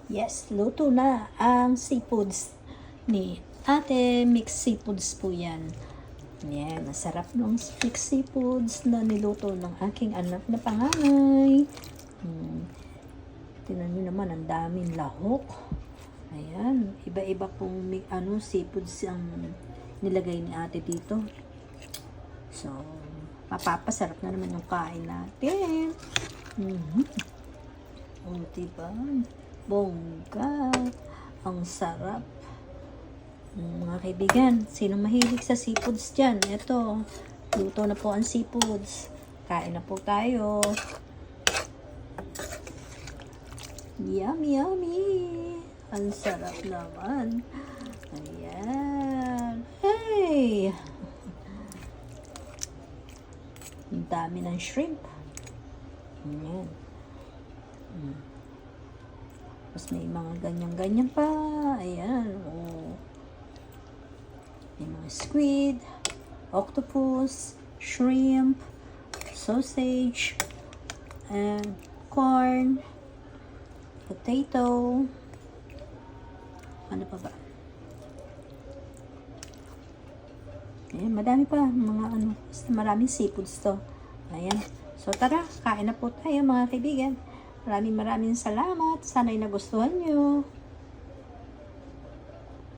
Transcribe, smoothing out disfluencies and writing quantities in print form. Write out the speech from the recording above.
Yes, luto na ang seafoods ni Ate. Mixed seafoods po yan. Yan, masarap ng mixed seafoods na niluto ng aking anak na panganay. Tingnan nyo naman, ang daming lahok. Ayan, iba-iba pong seafoods ang nilagay ni Ate dito. So, mapapasarap na naman yung kain natin. O, diba? Bongga. Ang sarap. Mga kaibigan, sino mahilig sa seafoods dyan? Ito, luto na po ang seafoods. Kain na po tayo. Yummy, yummy. Ang sarap naman. Ayan. Hey! Ang dami ng shrimp. Ayan. Tapos may mga ganyan-ganyan pa. Ayan. Oh. May mga squid, octopus, shrimp, sausage, and corn, potato. Ano pa ba? Ayan, madami pa. Basta maraming seafoods to. Ayan. So, tara. Kain na po tayo, mga kaibigan. Maraming salamat. Sana'y nagustuhan nyo.